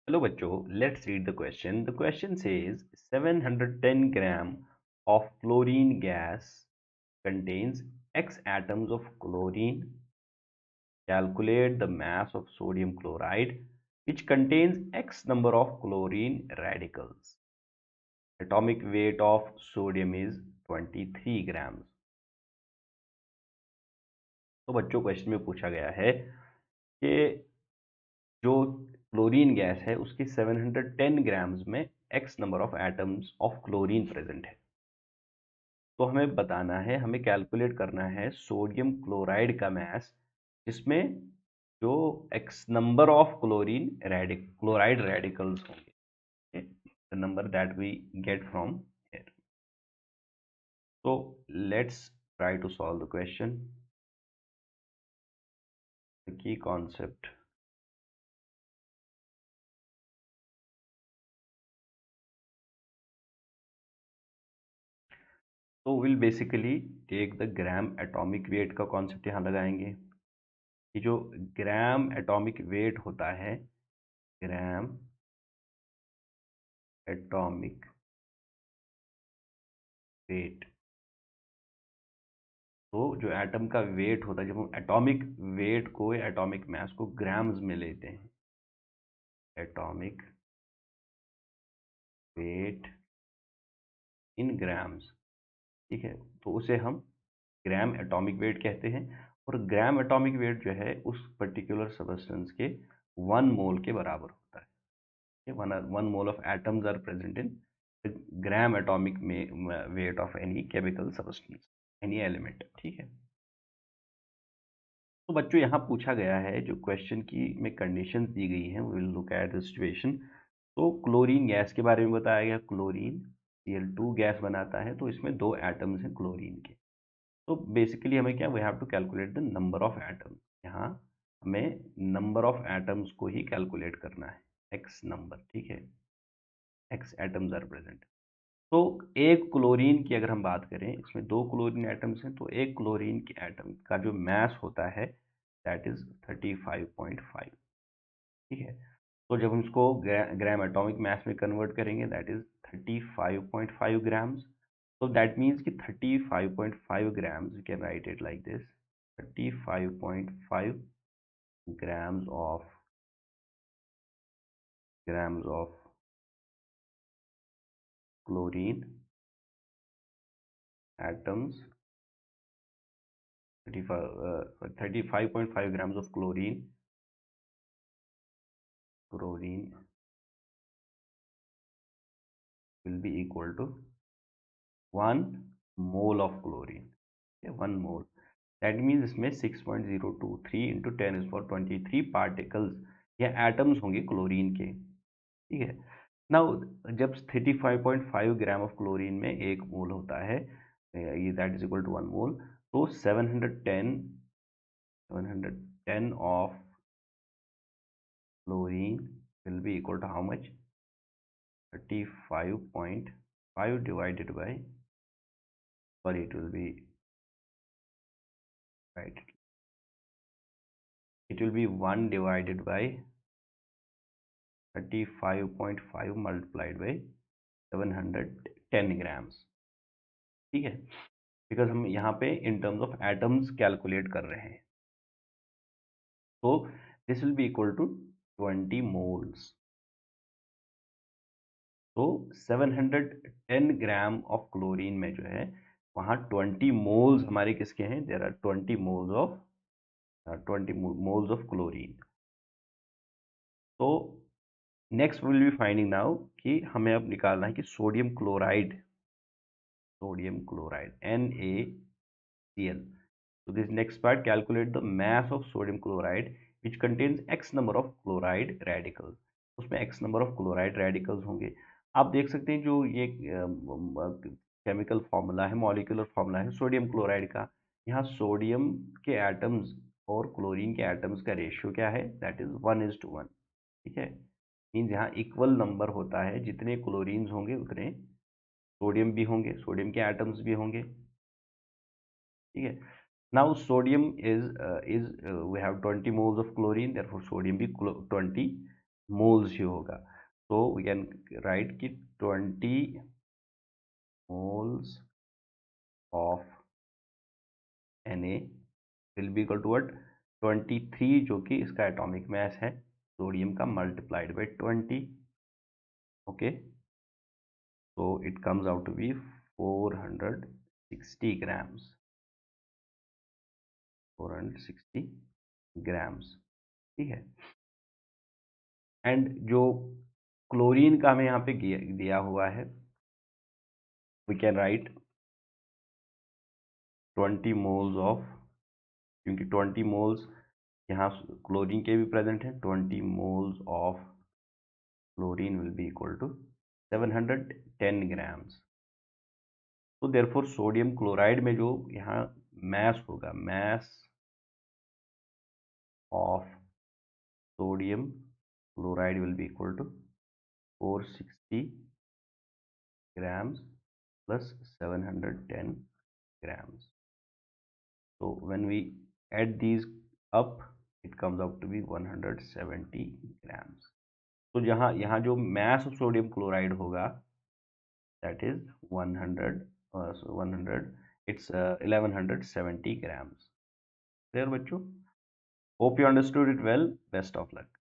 Hello bachcho, let's read the question. The question says 710 gram of chlorine gas contains X atoms of chlorine. Calculate the mass of sodium chloride which contains X number of chlorine radicals. Atomic weight of sodium is 23 grams. तो बच्चों question में पूछा गया है कि जो chlorine gas है उसके 710 ग्राम्स में x number of atoms of chlorine present है। तो हमें बताना है, हमें कैलकुलेट करना है सोडियम क्लोराइड का मास, जिसमें जो X number of chloride radicals होंगे, the number that we get from here. तो let's try to solve the question. The key concept, तो will basically take the gram atomic weight का concept यहाँ लगाएंगे कि जो ग्राम एटॉमिक वेट होता है, ग्राम एटॉमिक वेट, तो जो एटम का वेट होता है, जब हम एटॉमिक वेट को या एटॉमिक मास को ग्राम्स में लेते हैं, एटॉमिक वेट इन ग्राम्स, ठीक है, तो उसे हम ग्राम एटॉमिक वेट कहते हैं। और ग्राम एटॉमिक वेट जो है उस पर्टिकुलर सब्सटेंस के 1 मोल के बराबर होता है। One mole of atoms are present in gram atomic weight of any chemical substance, any element, ठीक है। तो बच्चों यहाँ पूछा गया है, जो क्वेश्चन की में कंडीशंस दी गई हैं, we will look at the situation. तो क्लोरीन गैस के बारे में बताया गया, क्लोरीन Cl2 गैस बनाता है, तो इसमें 2 एटम्स हैं क्लोरीन के। तो बेसिकली हमें क्या, we have to calculate the number of atoms. यहाँ हमें नंबर ऑफ एटम्स को ही कैलकुलेट करना है, एक्स नंबर, ठीक है, एक्स एटम्स आर प्रेजेंट। तो एक क्लोरीन की अगर हम बात करें, इसमें 2 क्लोरीन एटम्स हैं, तो एक क्लोरीन की एटम का जो मास होता है दैट इज 35.5, ठीक है। तो जब हम इसको ग्राम एटॉमिक मास में कन्वर्ट करेंगे दैट इज 35.5 ग्राम्स। तो दैट मीन्स कि 35.5 grams, we can write it like this, 35.5 grams of chlorine atoms, 35.5 grams of chlorine will be equal to 1 mole of chlorine, okay, 1 mole, that means इसमें 6.023 into 10⁻23 particles या atoms होंगे chlorine के, ठीक है। Now जब 35.5 gram of chlorine में 1 मोल होता है, ये दैट इज इक्वल टू 1 मोल, तो 710 of chlorine will be equal to how much, 35.5 divided by, sorry, it will be, right, it will be 1 divided by 35.5 multiplied by 710 grams, ठीक है, because हम यहाँ पे in terms of atoms calculate कर रहे हैं। तो this will be equal to 20 moles. तो 710 ग्राम ऑफ क्लोरीन में जो है वहाँ 20 मोल्स हमारे किसके हैं, there are 20 moles of chlorine. तो next will be finding now कि हमें अब निकालना है कि sodium chloride NaCl। So this next part, calculate the mass of sodium chloride which contains X number of chloride radicals। उसमें X number of chloride radicals होंगे। आप देख सकते हैं जो ये केमिकल फार्मूला है, मॉलिक्यूलर फार्मूला है सोडियम क्लोराइड का, यहाँ सोडियम के एटम्स और क्लोरीन के एटम्स का रेशियो क्या है, दैट इज 1:1, ठीक है। मीन्स यहाँ इक्वल नंबर होता है, जितने क्लोरीन्स होंगे उतने सोडियम भी होंगे, सोडियम के एटम्स भी होंगे, ठीक है। Now sodium is we have 20 moles of chlorine, therefore sodium भी 20, मोल्स ही होगा। तो वी कैन राइट कि 20 moles of Na will be equal to what, 23 जो कि इसका एटॉमिक मास है सोडियम का multiplied by 20। Okay, so it comes out to be 460 grams, 460 grams, ठीक है। एंड जो क्लोरीन का हमें यहाँ पे दिया हुआ है, we can write 20 moles of, क्योंकि 20 मोल्स यहाँ क्लोरीन के भी प्रेजेंट हैं, 20 moles of chlorine will be equal to 710 grams. तो देयरफॉर सोडियम क्लोराइड में जो यहाँ मैस होगा, mass of sodium chloride will be equal to 460 grams plus 710 grams. So when we add these up, it comes out to be 170 grams. तो यहाँ जो mass of sodium chloride होगा, that is 100, 100, it's 1170 grams. Clear बच्चों? Hope you understood it well. Best of luck.